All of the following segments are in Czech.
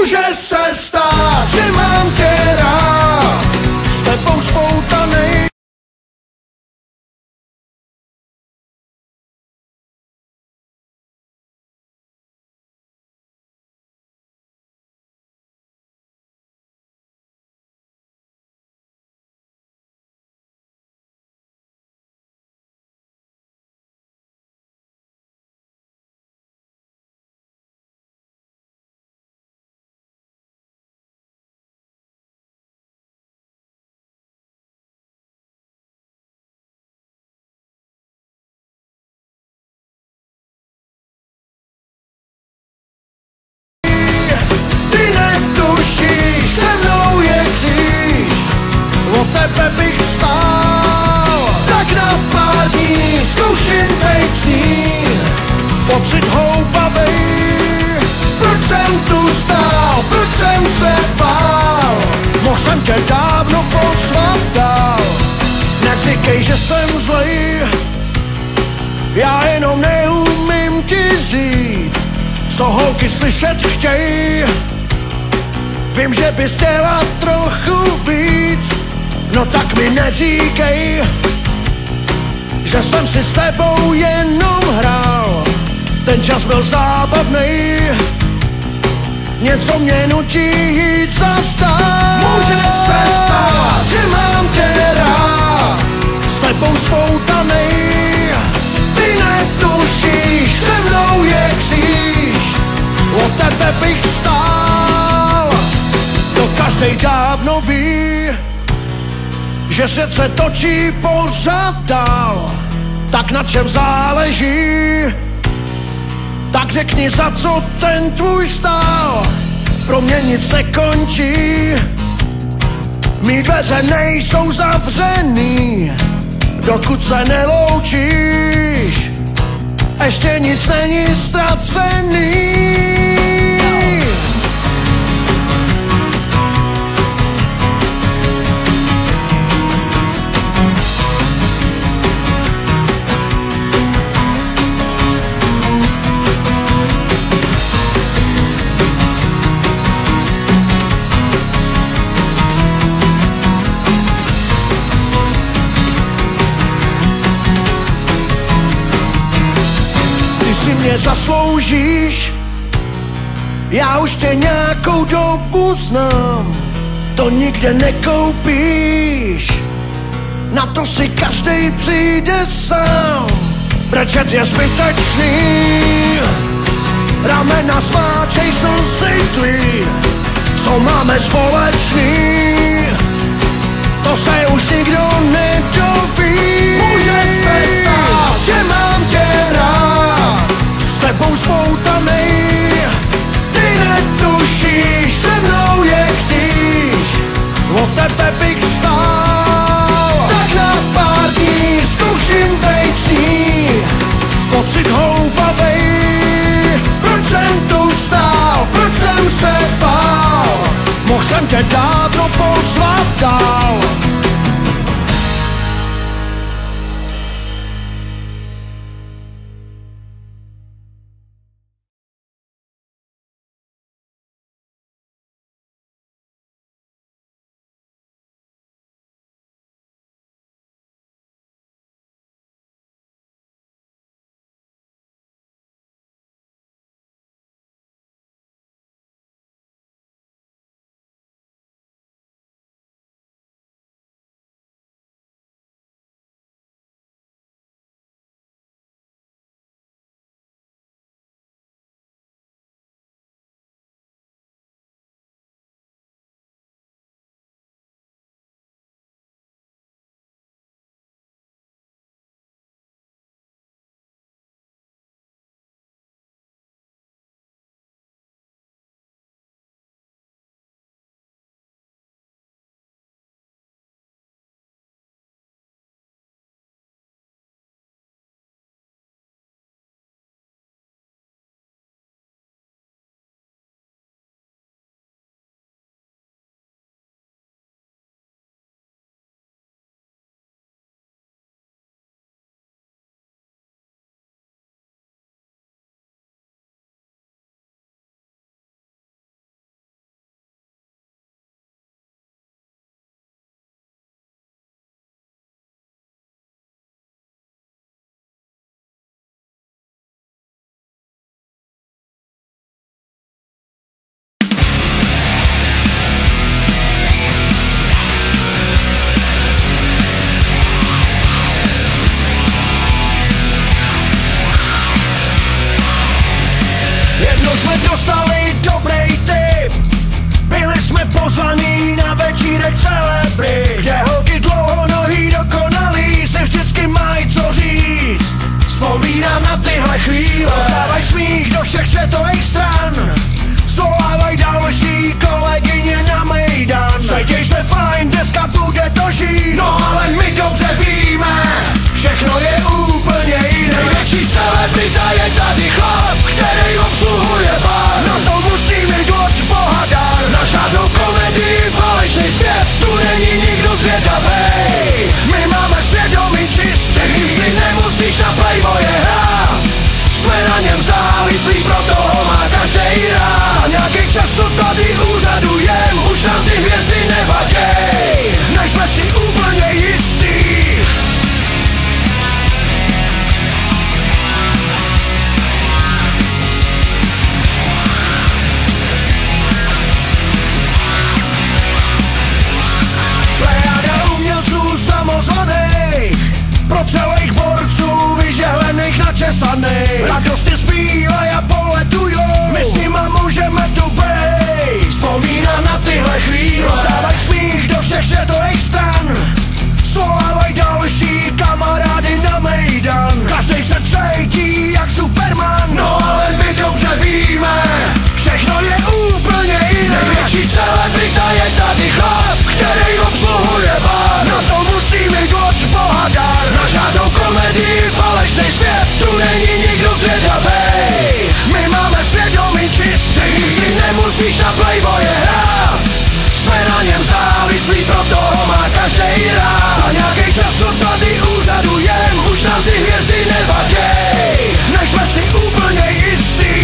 Může se stát, že mám tě rád, s tebou spoutanej. Tebe bych stál, tak na pár dní zkouším bejt s ní, pocit houpavej. Proč jsem tu stál, proč jsem se bál, mohl jsem tě dávno pozvat dál. Neříkej, že jsem zlej, já jenom neumím ti říct, co holky slyšet chtěj. Vím, že bys chtěla trochu víc, no tak mi neříkej, že jsem si s tebou jenom hrál. Ten čas byl zábavnej, něco mě nutí jít zas dál. Může se stát, že mám tě rád, s tebou spoutanej. Ty netušíš, se mnou je kříž, o tebe bych stál. To každej dávno ví, že svět se točí pořád dál, tak na čem záleží, tak řekni, za co ten tvůj stál. Pro mě nic nekončí, mý dveře nejsou zavřený, dokud se neloučíš, ještě nic není ztracený. Si mě zasloužíš, já už tě nějakou dobu znám, to nikde nekoupíš, na to si každej přijde sám. Brečet je zbytečný, ramena smáčej slzy tvý, co máme společný, to se už nikdo nedoví. Může se stát, že mám tě rád, s tebou spoutanej. Ty netušíš, se mnou je kříž, o tebe bych stál. Tak na pár dní zkouším bejt s ní, pocit houpavej. Proč jsem tu stál, proč jsem se bál, mohl jsem tě dávno pozvat dál. dožít. No ale my dobře víme, všechno je úplně jiné. Největší celebrita je tady chlap, který obsluhuje bar. Na to musí mít od Boha dar. Na žádnou komedii, falešný zpěv, tu není nikdo zvědavej. My máme svědomí čistý, ním si nemusíš na Playboye hrát. Jsme na něm závislí, proto ho má každej rád. Za nějaký čas, co tady úřadujem, už nám ty hvězdy nevaděj. Nejsme si úplně jistý. Plejada umělců samozvanej, pro celých borců vyžehlených načesaných. Radostně zpívaj a poletujou, my s nima můžeme tu bejt. Vzpomínám na tyhle chvíle, dávaj smích do všech světových stran. Svolávaj další kamarády na mejdan. Každej se cítí jak Superman. No ale my dobře víme, všechno je úplně jiné. Největší celebrita je tady chlap, který obsluhuje bar. Na to musí mít od Boha dar. Na žádnou komedii, falešný zpěv, tu není nikdo zvědavej. My máme svědomí čistý, si nemusíš na Playboye hrát. Jsme na něm závislí, proto ho má každej rád. Za nějaký čas, co tady úřadujem, už nám ty hvězdy nevaděj. Nejsme si úplně jistý.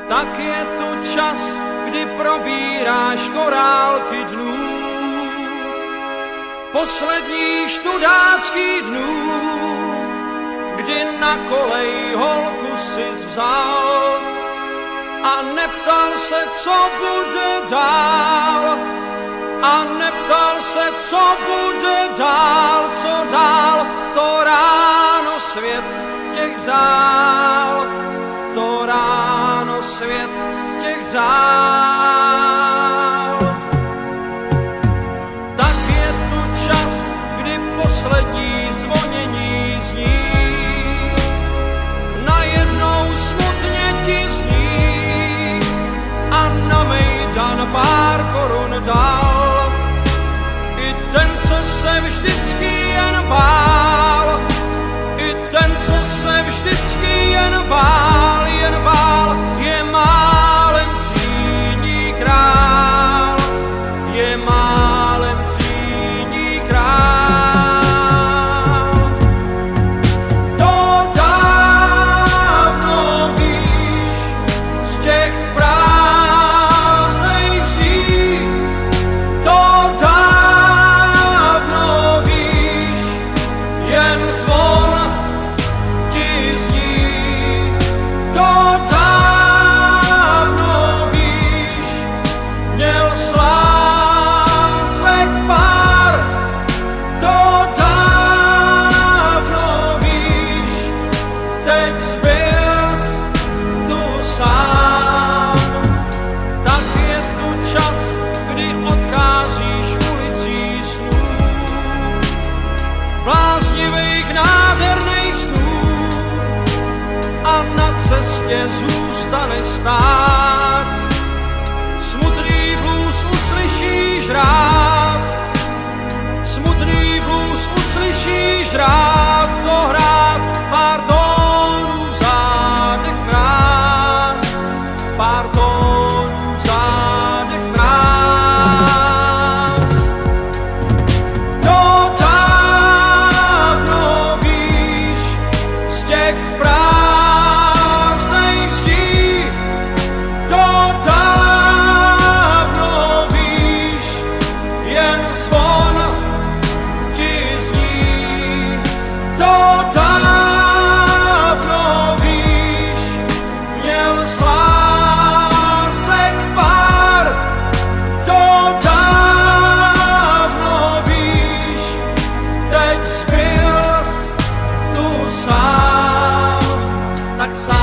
Tak je tu čas, kdy probíráš korálky dnů, posledních študáckých dnů, kdy na kolej holku si vzal a neptal se, co bude dál. A neptal se, co bude dál, co dál, to ráno svět těch zál, to ráno svět těch zál. Tak je tu čas, kdy poslední zvonění zní, najednou smutně ti zní a na mejdan pár korun dal. I ten, co se vždycky jen bál, i ten, co se vždycky jen bál, je málem třídní král, je málem třídní král. To dávno víš z těch prázdných dní, to dávno víš, jen zvon ti zní. cestě zůstane stát. Smutný blues uslyšíš rád, smutný blues uslyšíš rád, dohrát pár tónů v zádech mráz, pár tónů v zádech mráz. To dávno víš z těch prázdnej zdí, to dávno víš, jen zvon ti zní, to dávno víš, měl z lásek pár, to dávno víš, teď zbyl tu sám, tak sám.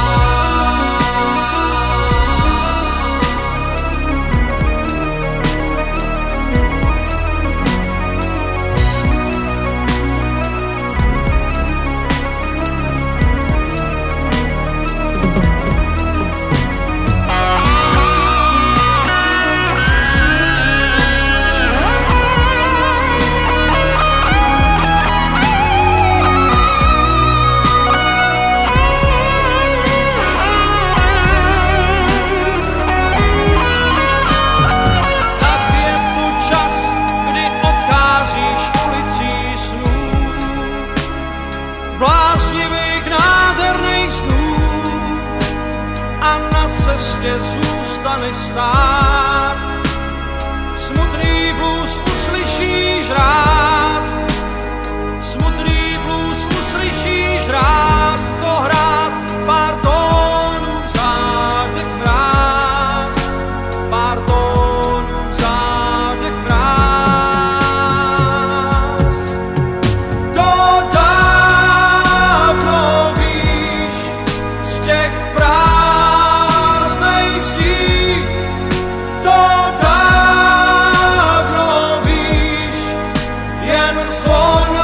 Tak je tu čas, kdy odcházíš ulicí snů, bláznivých nádherných snů, a na cestě zůstane stát. Smutný blues uslyšíš rád, smutný blues uslyšíš rád, dohrát pár tónů v zádech mráz, pár tónů v zádech mráz. To dávno víš z těch prázdnej zdí, to dávno víš, jen zvon